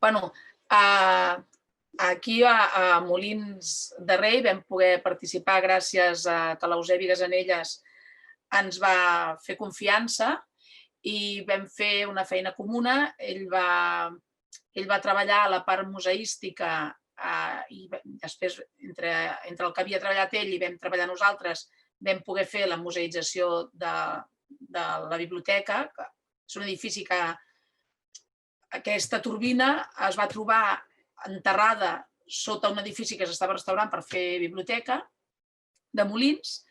Bueno, aquí a Molins de Rei vam poder participar gràcies a que l'Eusebi Gasanelles ens va fer confiança i vam fer una feina comuna. Ell va treballar a la part museística i després, entre el que havia treballat ell i vam treballar nosaltres, vam poder fer la museïtzació de la biblioteca. És un edifici que aquesta turbina es va trobar enterrada sota un edifici que s'estava restaurant per fer biblioteca de Molins.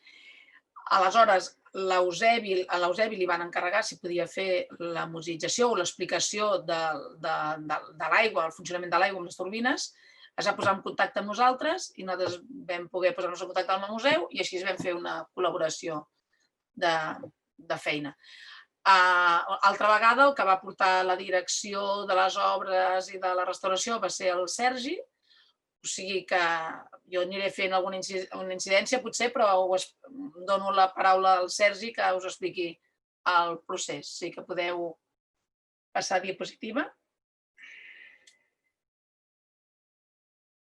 Aleshores, a l'Eusebi li van encarregar si podia fer la museïtzació o l'explicació de l'aigua, el funcionament de l'aigua amb les turbines. Es va posar en contacte amb nosaltres i nosaltres vam poder posar-nos en contacte amb el museu i així vam fer una col·laboració de feina. Altra vegada, el que va portar la direcció de les obres i de la restauració va ser el Sergi, o sigui que jo aniré fent alguna incidència potser, però dono la paraula al Sergi que us expliqui el procés. Sí que podeu passar diapositiva.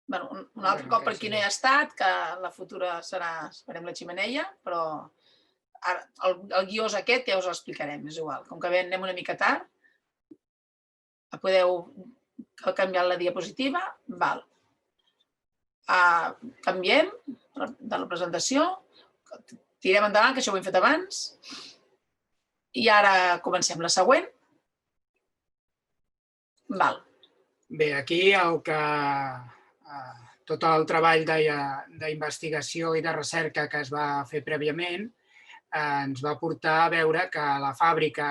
Un altre cop per aquí no hi ha estat, que la futura serà, esperem, la xemeneia, però el guió és aquest, ja us l'explicarem, és igual. Com que anem una mica tard, podeu canviar la diapositiva. Val. Canviem de la presentació, tirem endavant, que això ho hem fet abans, i ara comencem la següent. Val. Bé, aquí tot el treball d'investigació i de recerca que es va fer prèviament ens va portar a veure que la fàbrica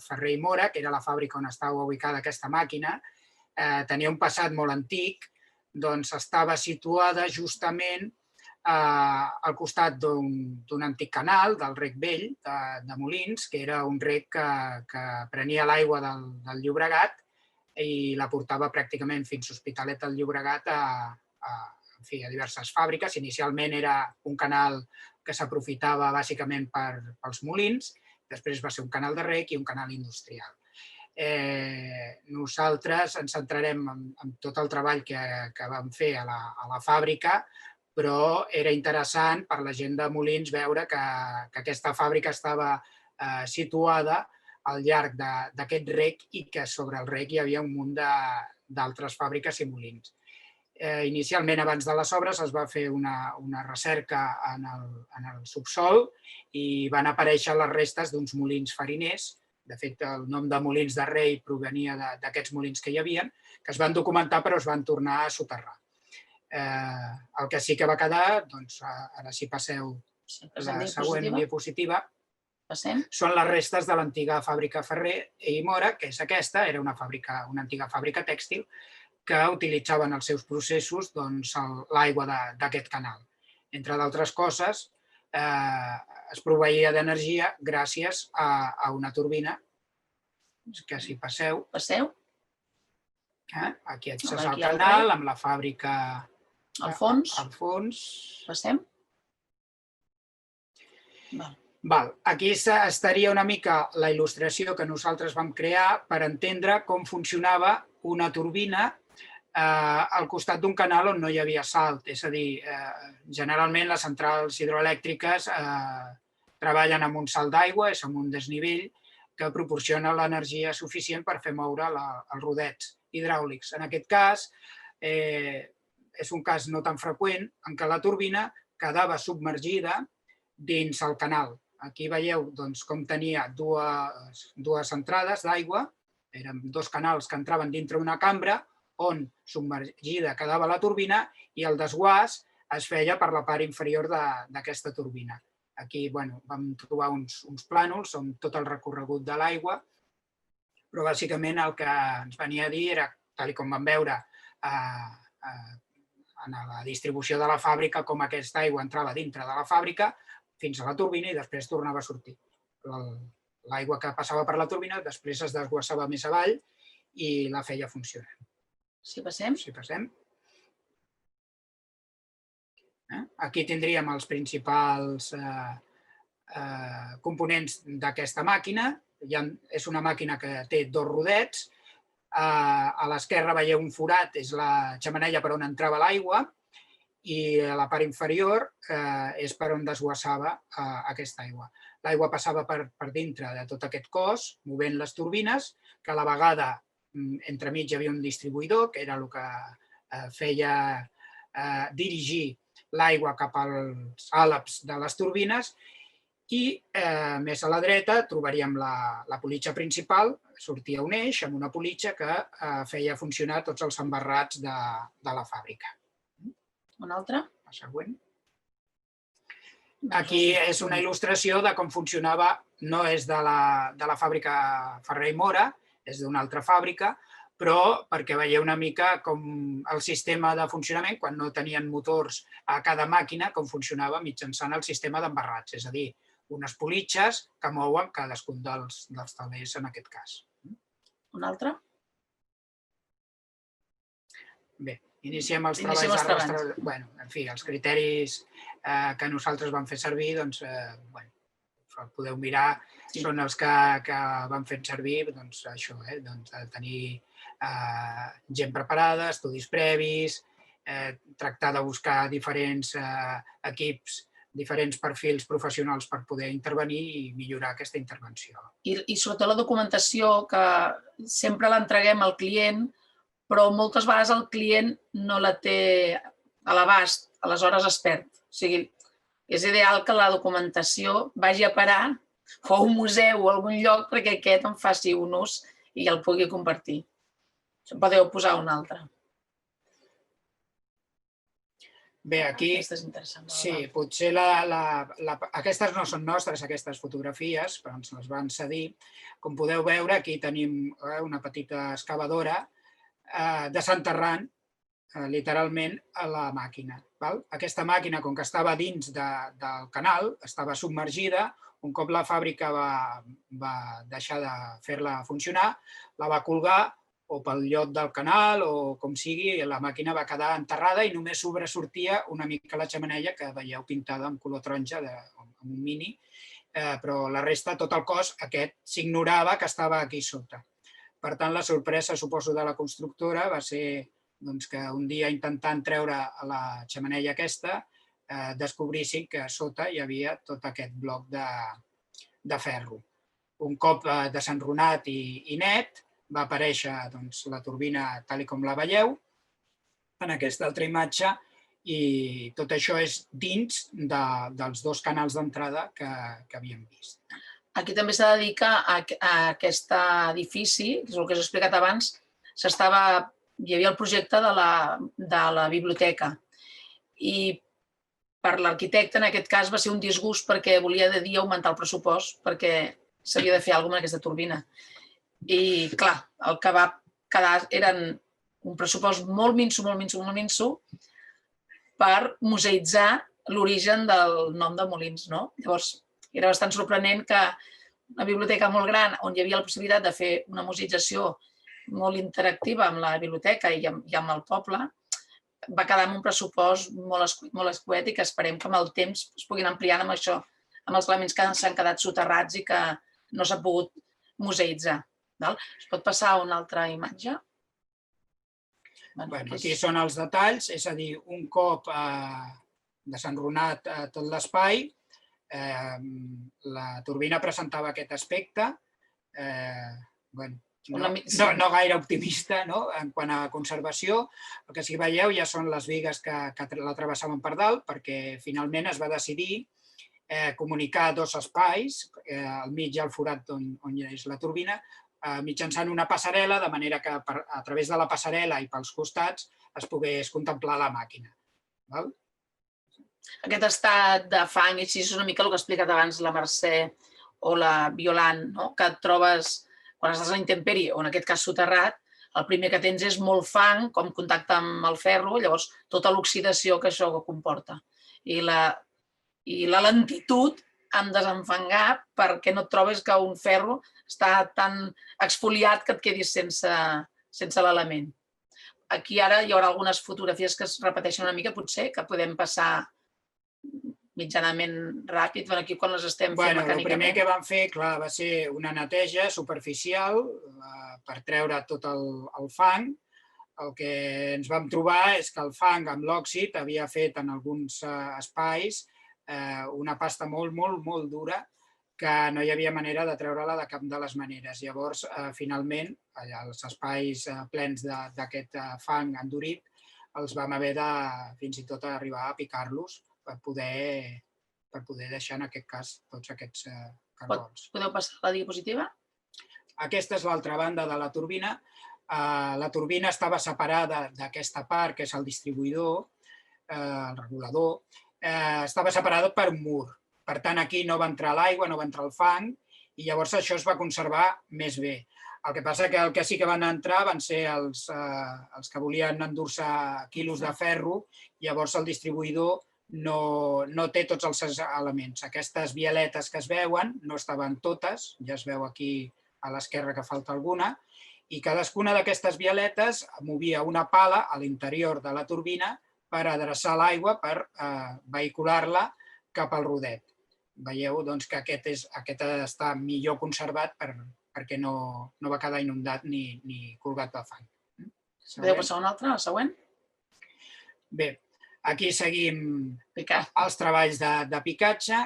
Ferrer i Móra, que era la fàbrica on estava ubicada aquesta màquina, tenia un passat molt antic, doncs estava situada justament al costat d'un antic canal, del rec vell de Molins, que era un rec que prenia l'aigua del Llobregat i la portava pràcticament fins a l'Hospitalet del Llobregat a diverses fàbriques. Inicialment era un canal que s'aprofitava bàsicament pels molins, després va ser un canal de rec i un canal industrial. Nosaltres ens centrarem en tot el treball que vam fer a la fàbrica, però era interessant per la gent de Molins veure que aquesta fàbrica estava situada al llarg d'aquest rec i que sobre el rec hi havia un munt d'altres fàbriques i molins. Inicialment, abans de les obres, es va fer una recerca en el subsol i van aparèixer les restes d'uns molins fariners. De fet, el nom de Molins de Rei provenia d'aquests molins que hi havia, que es van documentar però es van tornar a soterrar. El que sí que va quedar, doncs ara si passeu la següent diapositiva, són les restes de l'antiga fàbrica Ferrer i Móra, que és aquesta, era una antiga fàbrica tèxtil, que utilitzaven els seus processos l'aigua d'aquest canal. Entre d'altres coses, es proveïa d'energia gràcies a una turbina, que si passeu, aquí accés al canal, amb la fàbrica al fons. Passem. Aquí estaria una mica la il·lustració que nosaltres vam crear per entendre com funcionava una turbina al costat d'un canal on no hi havia salt. És a dir, generalment les centrals hidroelèctriques treballen amb un salt d'aigua, és amb un desnivell que proporciona l'energia suficient per fer moure els rodets hidràulics. En aquest cas, és un cas no tan freqüent en què la turbina quedava submergida dins el canal. Aquí veieu com tenia dues entrades d'aigua, eren dos canals que entraven dintre una cambra on submergida quedava la turbina i el desguàs es feia per la part inferior d'aquesta turbina. Aquí vam trobar uns plànols on tot el recorregut de l'aigua, però bàsicament el que ens venia a dir era, tal com vam veure en la distribució de la fàbrica, com aquesta aigua entrava dintre de la fàbrica fins a la turbina i després tornava a sortir. L'aigua que passava per la turbina després es desguassava més avall i la feia funcionar. Si passem. Aquí tindríem els principals components d'aquesta màquina. És una màquina que té dos rodets. A l'esquerra veieu un forat, és la xemeneia per on entrava l'aigua, i a la part inferior és per on desguassava aquesta aigua. L'aigua passava per dintre de tot aquest cos, movent les turbines, que a la vegada entremig hi havia un distribuïdor, que era el que feia dirigir l'aigua cap als àleps de les turbines, i més a la dreta trobaríem la politja principal, sortia un eix amb una politja que feia funcionar tots els embarrats de la fàbrica. Un altre? La següent. Aquí és una il·lustració de com funcionava, no és de la fàbrica Ferrer i Mora, és d'una altra fàbrica, però perquè veieu una mica com el sistema de funcionament, quan no tenien motors a cada màquina, com funcionava mitjançant el sistema d'embarrats, és a dir, unes politxes que mouen cadascun dels telers en aquest cas. Un altre? Bé, iniciem els treballs de restauració. En fi, els criteris que nosaltres vam fer servir, doncs, podeu mirar, són els que vam fer servir, doncs, això, tenir gent preparada, estudis previs, tractar de buscar diferents equips, diferents perfils professionals per poder intervenir i millorar aquesta intervenció. I sobretot la documentació, que sempre l'entreguem al client, però moltes vegades el client no la té a l'abast, aleshores es perd. O sigui, és ideal que la documentació vagi a parar o a un museu o a algun lloc perquè aquest en faci un ús i el pugui compartir. Podeu posar un altre. Bé, aquí, sí, potser aquestes no són nostres, aquestes fotografies, però ens les van cedir. Com podeu veure, aquí tenim una petita excavadora desenterrant literalment a la màquina. Aquesta màquina, com que estava dins del canal, estava submergida, un cop la fàbrica va deixar de fer-la funcionar, la va colgar o pel lloc del canal o com sigui, la màquina va quedar enterrada i només sobresortia una mica la xemeneia que veieu pintada en color taronja, amb un mini, però la resta, tot el cos, aquest s'ignorava que estava aquí sota. Per tant, la sorpresa, suposo, de la constructora va ser que un dia intentant treure la xemeneia aquesta, descobrissin que a sota hi havia tot aquest bloc de ferro. Un cop desenrunat i net, va aparèixer la turbina tal com la veieu en aquesta altra imatge i tot això és dins dels dos canals d'entrada que havíem vist. Aquí també s'ha de dir que a aquest edifici, que és el que us he explicat abans, hi havia el projecte de la biblioteca i per l'arquitecte en aquest cas va ser un disgust perquè volia de dia augmentar el pressupost perquè s'havia de fer alguna cosa amb aquesta turbina. I, clar, el que va quedar eren un pressupost molt minso per museïtzar l'origen del nom de Molins. Llavors, era bastant sorprenent que una biblioteca molt gran on hi havia la possibilitat de fer una museïtzació molt interactiva amb la biblioteca i amb el poble, va quedar amb un pressupost molt escuet i que esperem que amb el temps es puguin ampliar amb això, amb els elements que s'han quedat soterrats i que no s'ha pogut museïtzar. Es pot passar a una altra imatge? Aquí són els detalls, és a dir, un cop desenrunat tot l'espai, la turbina presentava aquest aspecte, no gaire optimista en quant a conservació. El que sí que veieu ja són les bigues que la travessaven per dalt, perquè finalment es va decidir comunicar dos espais, al mig hi ha el forat on hi és la turbina, mitjançant una passarel·la, de manera que a través de la passarel·la i pels costats es pogués contemplar la màquina. Aquest estat de fang, així és una mica el que ha explicat abans la Mercè o la Violant, que et trobes quan estàs a la intempèrie, o en aquest cas soterrat, el primer que tens és molt fang, com contacte amb el ferro, llavors tota l'oxidació que això comporta. I la lentitud en desenfangar perquè no et trobes que un ferro està tan exfoliat que et quedis sense l'element. Aquí ara hi haurà algunes fotografies que es repeteixen una mica, potser, que podem passar mitjanament ràpid. Aquí quan les estem fent El primer mecànicament. que vam fer, clar, va ser una neteja superficial per treure tot el fang. El que ens vam trobar és que el fang amb l'òxid havia fet en alguns espais una pasta molt, molt, molt dura que no hi havia manera de treure-la de cap de les maneres. Llavors, finalment, els espais plens d'aquest fang endurit els vam haver de fins i tot arribar a picar-los per poder deixar, en aquest cas, tots aquests cargols. Podeu passar la diapositiva? Aquesta és l'altra banda de la turbina. La turbina estava separada d'aquesta part, que és el distribuïdor, el regulador, estava separada per un mur. Per tant, aquí no va entrar l'aigua, no va entrar el fang, i llavors això es va conservar més bé. El que passa que el que sí que van entrar van ser els que volien endur-se quilos de ferro, llavors el distribuïdor no té tots els elements. Aquestes vialetes que es veuen no estaven totes, ja es veu aquí a l'esquerra que falta alguna, i cadascuna d'aquestes vialetes movia una pala a l'interior de la turbina per adreçar l'aigua, per vehicular-la cap al rodet. Veieu que aquest està millor conservat perquè no va quedar inundat ni colgat de fang. Podeu passar una altra, la següent? Bé, aquí seguim els treballs de picatge.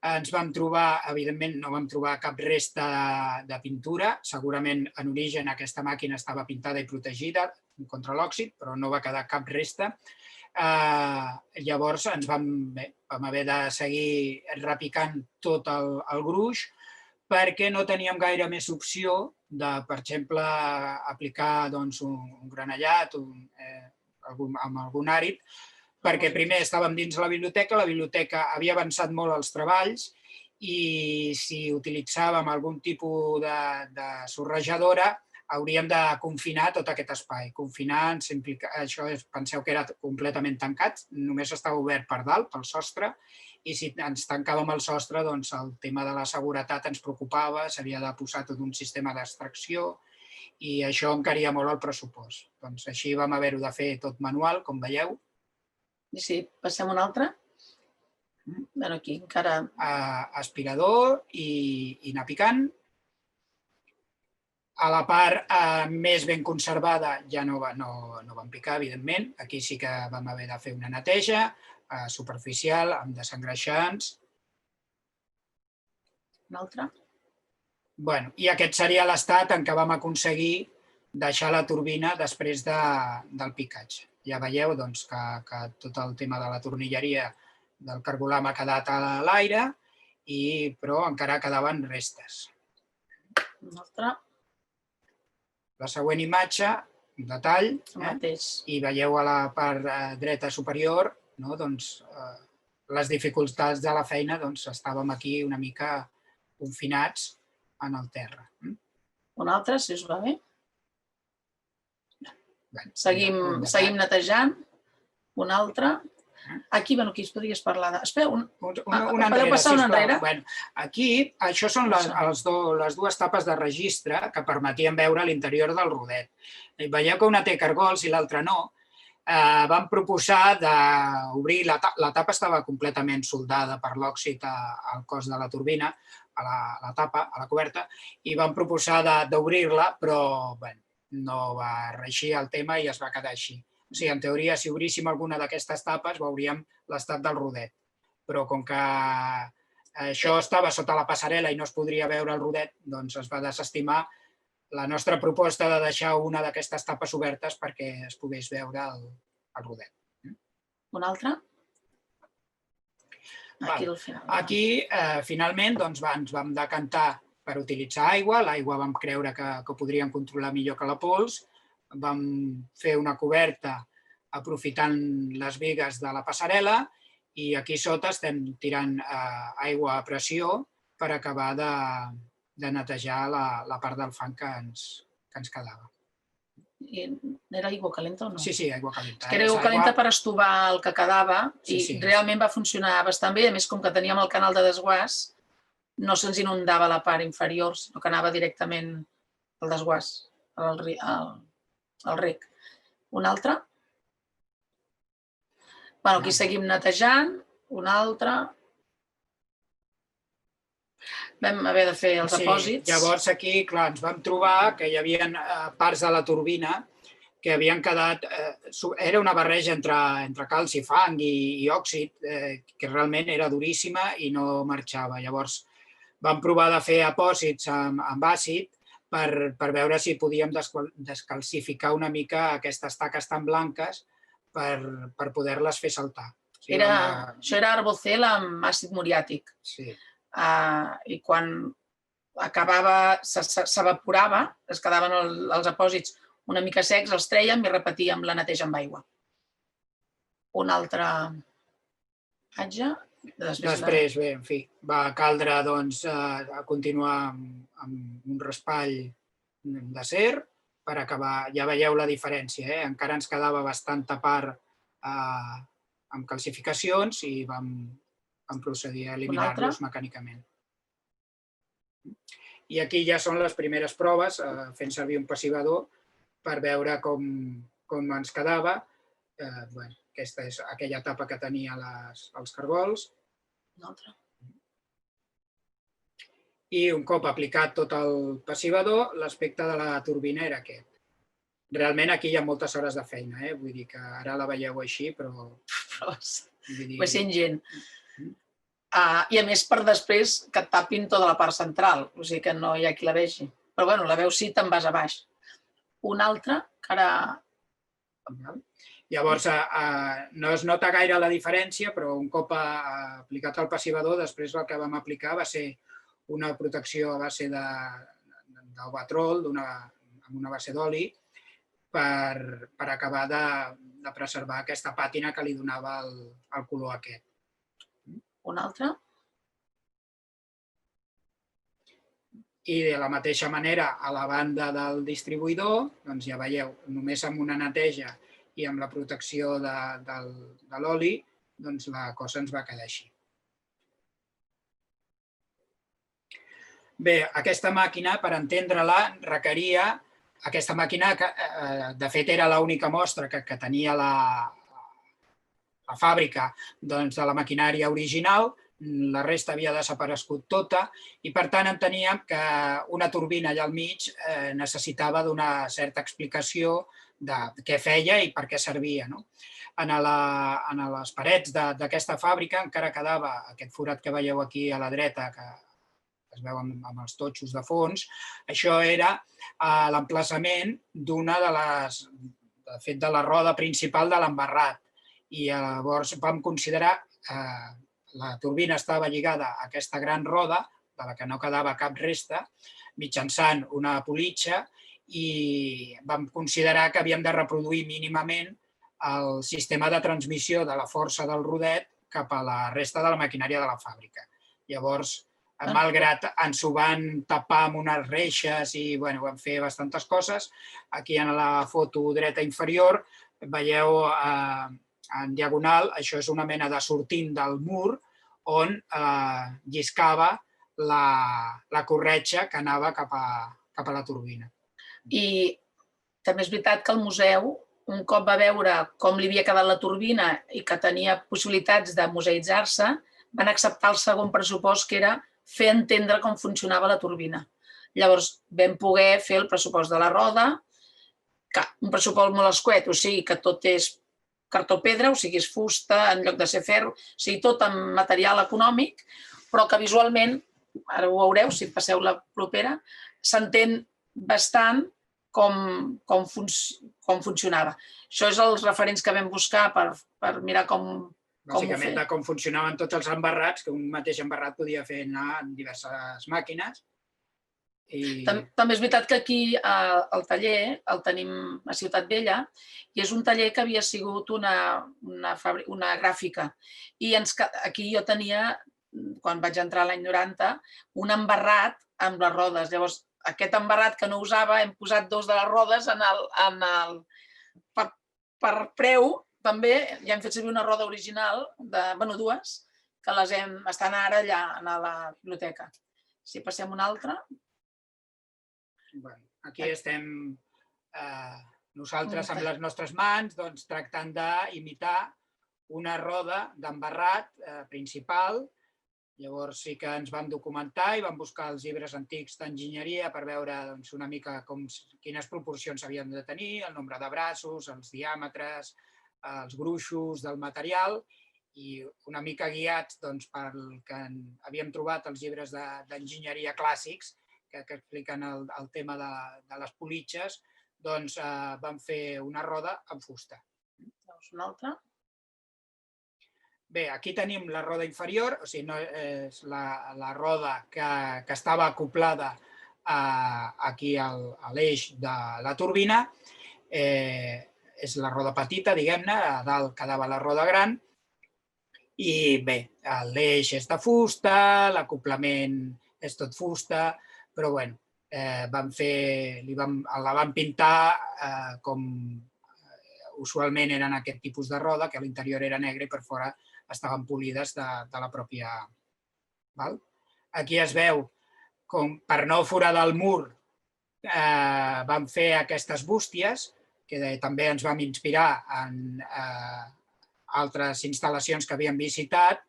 Ens vam trobar, evidentment, no vam trobar cap resta de pintura. Segurament, en origen, aquesta màquina estava pintada i protegida contra l'òxid, però no va quedar cap resta. Llavors, ens vam haver de seguir repicant tot el gruix perquè no teníem gaire més opció de, per exemple, aplicar un granellat amb algun àrid, perquè primer estàvem dins la biblioteca havia avançat molt els treballs i si utilitzàvem algun tipus de sorrejadora hauríem de confinar tot aquest espai. Confinar, això penseu que era completament tancat, només estava obert per dalt, pel sostre, i si ens tancàvem el sostre, doncs el tema de la seguretat ens preocupava, s'havia de posar tot un sistema d'extracció i això encaria molt el pressupost. Doncs així vam haver-ho de fer tot manual, com veieu. Sí, passem una altra. Aquí encara... Aspirador i anar picant. A la part més ben conservada ja no vam picar, evidentment. Aquí sí que vam haver de fer una neteja superficial, amb desengreixants. Una altra. I aquest seria l'estat en què vam aconseguir deixar la turbina després del picatge. Ja veieu que tot el tema de la tornilleria del cargolam ha quedat a l'aire, però encara quedaven restes. Una altra. La següent imatge, un detall, i veieu a la part dreta superior les dificultats de la feina, estàvem aquí una mica confinats en el terra. Una altra, si us va bé. Seguim netejant. Una altra. Aquí es podries parlar de... Espera, podeu passar una enrere? Aquí, això són les dues tapes de registre que permetien veure l'interior del rodet. Veieu que una té cargols i l'altra no. Vam proposar d'obrir... La tapa estava completament soldada per l'òxid al cos de la turbina, a la tapa, a la coberta, i vam proposar d'obrir-la, però no va reeixir el tema i es va quedar així. O sigui, en teoria, si obríssim alguna d'aquestes tapes, veuríem l'estat del rodet. Però com que això estava sota la passarel·la i no es podria veure el rodet, doncs es va desestimar la nostra proposta de deixar una d'aquestes tapes obertes perquè es pogués veure el rodet. Una altra? Aquí, finalment, ens vam decantar per utilitzar aigua. L'aigua vam creure que podríem controlar millor que la pols. Vam fer una coberta aprofitant les bigues de la passarel·la i aquí sota estem tirant aigua a pressió per acabar de netejar la part del fang que ens quedava. Era aigua calenta o no? Sí, aigua calenta. Era aigua calenta per estovar el que quedava i realment va funcionar bastant bé. A més, com que teníem el canal de desguàs, no se'ns inundava la part inferior, sinó que anava directament al desguàs, al rec. Una altra? Aquí seguim netejant. Un altre. Vam haver de fer els apòsits. Sí, llavors aquí, clar, ens vam trobar que hi havia parts de la turbina que havien quedat... Era una barreja entre calci, fang i òxid, que realment era duríssima i no marxava. Llavors vam provar de fer apòsits amb àcid per veure si podíem descalcificar una mica aquestes taques tan blanques per poder-les fer saltar. Això era Arbocel amb àcid muriàtic. Sí. I quan acabava, s'evaporava, es quedaven els apòsits una mica secs, els trèiem i repetíem la neteja amb aigua. Un altre patge. Després, bé, en fi, va caldre continuar amb un raspall d'acer per acabar. Ja veieu la diferència, encara ens quedava bastanta part amb calcificacions i vam procedir a eliminar-los mecànicament. I aquí ja són les primeres proves, fent servir un passivador per veure com ens quedava. Aquesta és aquella tapa que tenia els cargols. I un cop aplicat tot el passivador, l'aspecte de la turbina era aquest. Realment aquí hi ha moltes hores de feina, vull dir que ara la veieu així, però... Va ser ingent. I a més per després que et tapin tota la part central, o sigui que no hi ha qui la vegi. Però bueno, la veus sí, te'n vas a baix. Un altre, que ara... Llavors, no es nota gaire la diferència, però un cop aplicat el passivador, després el que vam aplicar va ser una protecció a base d'albatrol, amb una base d'oli, per acabar de preservar aquesta pàtina que li donava el color aquest. Un altre. I de la mateixa manera, a la banda del distribuïdor, doncs ja veieu, només amb una neteja i amb la protecció de l'oli, doncs la cosa ens va quedar així. Bé, aquesta màquina, per entendre-la, requeria... Aquesta màquina, de fet, era l'única mostra que tenia la fàbrica de la maquinària original, la resta havia desaparegut tota i, per tant, enteníem que una turbina allà al mig necessitava d'una certa explicació de què feia i per què servia. En les parets d'aquesta fàbrica encara quedava aquest forat que veieu aquí a la dreta, que es veu amb els totxos de fons. Això era l'emplaçament d'una de la roda principal de l'embarrat. I llavors vam considerar que la turbina estava lligada a aquesta gran roda, de la que no quedava cap resta, mitjançant una politxa, i vam considerar que havíem de reproduir mínimament el sistema de transmissió de la força del rodet cap a la resta de la maquinària de la fàbrica. Llavors, malgrat ens ho van tapar amb unes reixes i vam fer bastantes coses, aquí en la foto dreta inferior veieu en diagonal, això és una mena de sortint del mur on lliscava la corretja que anava cap a la turbina. I també és veritat que el museu, un cop va veure com li havia quedat la turbina i que tenia possibilitats de museïtzar-se, van acceptar el segon pressupost, que era fer entendre com funcionava la turbina. Llavors vam poder fer el pressupost de la roda, un pressupost molt escuet, o sigui que tot és cartó-pedra, o sigui és fusta en lloc de ser ferro, o sigui tot amb material econòmic, però que visualment, ara ho veureu si passeu la propera, s'entén bastant com funcionava. Això és els referents que vam buscar per mirar com ho fer. Bàsicament de com funcionaven tots els embarrats, que un mateix embarrat podia fer anar en diverses màquines. També és veritat que aquí el taller el tenim a Ciutat Vella i és un taller que havia sigut una gràfica. I aquí jo tenia, quan vaig entrar l'any 90, un embarrat amb les rodes. Llavors, aquest embarrat que no usava, hem posat dos de les rodes per preu. També ja hem fet servir una roda original, dues, que estan ara allà a la biblioteca. Si passem una altra. Aquí estem nosaltres amb les nostres mans tractant d'imitar una roda d'embarrat principal. Llavors sí que ens vam documentar i vam buscar els llibres antics d'enginyeria per veure una mica quines proporcions havien de tenir, el nombre de braços, els diàmetres, els gruixos del material, i una mica guiats pel que havíem trobat els llibres d'enginyeria clàssics que expliquen el tema de les politges, doncs vam fer una roda amb fusta. Una altra. Bé, aquí tenim la roda inferior, o sigui, és la roda que estava acoplada aquí a l'eix de la turbina. És la roda petita, diguem-ne, a dalt quedava la roda gran. I bé, l'eix és de fusta, l'acoplament és tot fusta, però bé, la vam pintar com usualment eren aquest tipus de roda, que a l'interior era negra i per fora estaven polides de la pròpia... Aquí es veu com per no foradar el mur vam fer aquestes bústies, que també ens vam inspirar en altres instal·lacions que havíem visitat.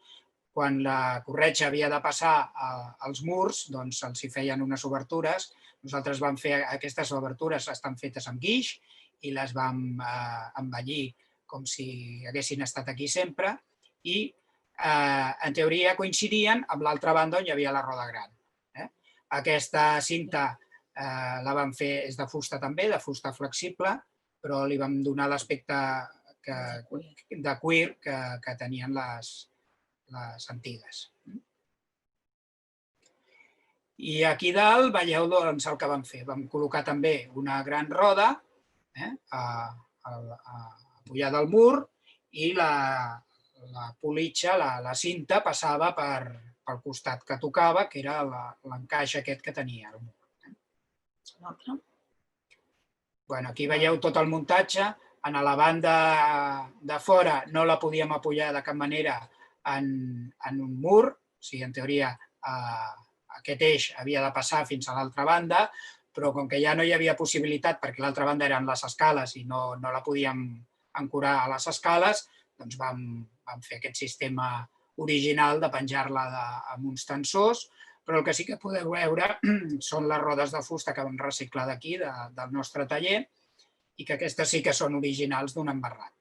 Quan la corretja havia de passar als murs, doncs se'ls hi feien unes obertures. Nosaltres vam fer aquestes obertures, estan fetes amb guix i les vam embellir com si haguessin estat aquí sempre i en teoria coincidien amb l'altra banda on hi havia la roda gran. Aquesta cinta la vam fer, és de fusta també, de fusta flexible, però li vam donar l'aspecte de cuir que tenien les antigues. I aquí dalt veieu el que vam fer. Vam col·locar també una gran roda apoyada al mur i la politja, la cinta, passava pel costat que tocava, que era l'encaix aquest que tenia el mur. Aquí veieu tot el muntatge. En la banda de fora no la podíem apoyar de cap manera en un mur, o sigui, en teoria aquest eix havia de passar fins a l'altra banda, però com que ja no hi havia possibilitat, perquè l'altra banda eren les escales i no la podíem ancorar a les escales, doncs vam fer aquest sistema original de penjar-la amb uns tensors, però el que sí que podeu veure són les rodes de fusta que vam reciclar d'aquí, del nostre taller, i que aquestes sí que són originals d'un embarrat.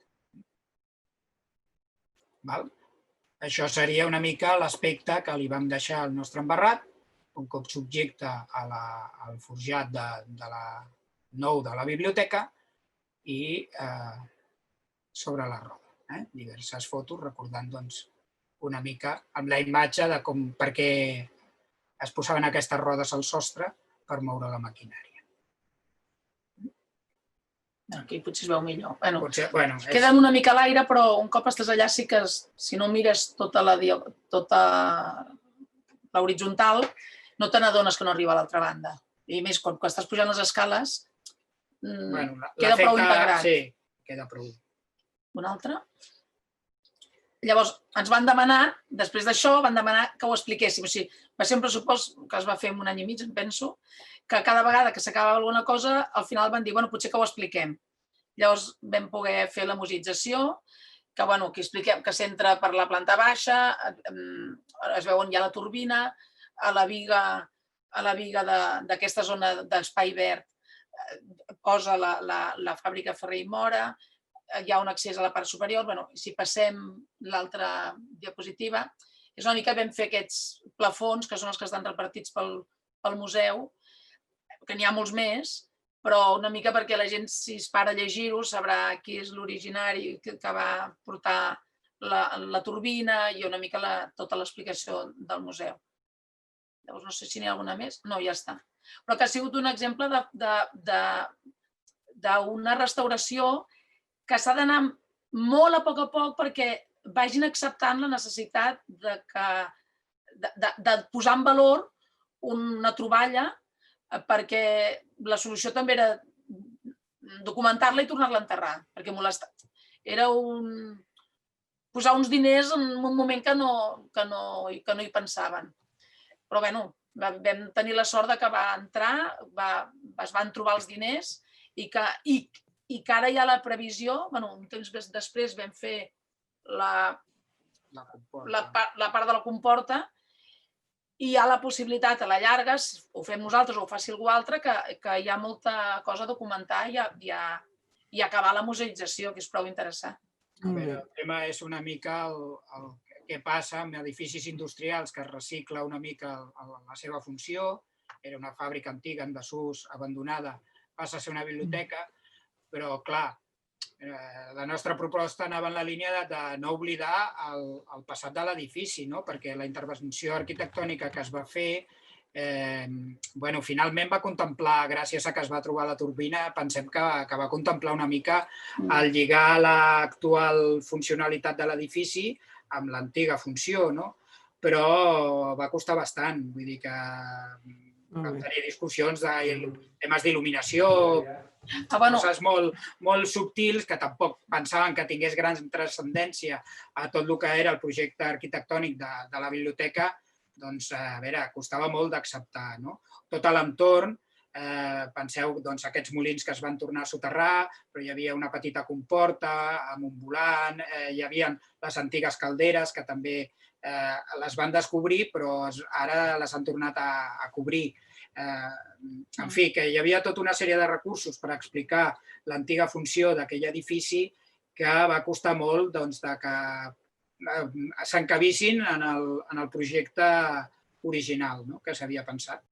Això seria una mica l'aspecte que li vam deixar al nostre embarrat, un cop subjecte al forjat nou de la biblioteca i sobre la roda. Diverses fotos recordant una mica amb la imatge de per què es posaven aquestes rodes al sostre per moure la maquinària. Aquí potser es veu millor. Queden una mica a l'aire, però un cop estàs allà sí que, si no mires tota l'horitzontal, no te n'adones que no arriba a l'altra banda. I més, quan estàs pujant les escales, queda prou integrat. Sí, queda prou. Una altra? Llavors, ens van demanar, després d'això, van demanar que ho expliquéssim. O sigui, va ser un pressupost que es va fer en un any i mig, em penso, que cada vegada que s'acabava alguna cosa, al final van dir, potser que ho expliquem. Llavors vam poder fer la musització, que expliquem que s'entra per la planta baixa, es veu on hi ha la turbina, a la biga d'aquesta zona d'espai verd posa la fàbrica Ferrer i Mora, hi ha un accés a la part superior. Si passem l'altra diapositiva, és una mica vam fer aquests plafons, que són els que estan repartits pel museu, que n'hi ha molts més, però una mica perquè la gent, si es para a llegir-ho, sabrà qui és l'originari que va portar la turbina i una mica tota l'explicació del museu. Llavors, no sé si n'hi ha alguna més. No, ja està. Però que ha sigut un exemple d'una restauració que s'ha d'anar molt a poc perquè vagin acceptant la necessitat de posar en valor una troballa, perquè la solució també era documentar-la i tornar-la a enterrar, perquè molestar. Era posar uns diners en un moment que no hi pensaven. Però vam tenir la sort que va entrar, es van trobar els diners i que ara hi ha la previsió, un temps després vam fer la comporta. part de la comporta, i hi ha la possibilitat a la llarga, ho fem nosaltres o ho faci algú altre, que hi ha molta cosa a documentar i acabar la museïtzació, que és prou interessant. El tema és una mica el que passa amb edificis industrials, que es recicla una mica la seva funció. Era una fàbrica antiga, en desús, abandonada, passa a ser una biblioteca, però, clar, la nostra proposta anava en la línia de no oblidar el passat de l'edifici, perquè la intervenció arquitectònica que es va fer, finalment va contemplar, gràcies a que es va trobar la turbina, pensem que va contemplar una mica el lligar l'actual funcionalitat de l'edifici amb l'antiga funció, però va costar bastant. Vull dir que vam tenir discussions de temes d'il·luminació, coses molt subtils que tampoc pensaven que tingués gran transcendència a tot el que era el projecte arquitectònic de la biblioteca. Doncs, a veure, costava molt d'acceptar. Tot l'entorn, penseu, aquests molins que es van tornar a soterrar, però hi havia una petita comporta amb un volant, hi havia les antigues calderes que també les van descobrir, però ara les han tornat a cobrir. En fi, que hi havia tota una sèrie de recursos per explicar l'antiga funció d'aquell edifici que va costar molt que s'encabissin en el projecte original que s'havia pensat.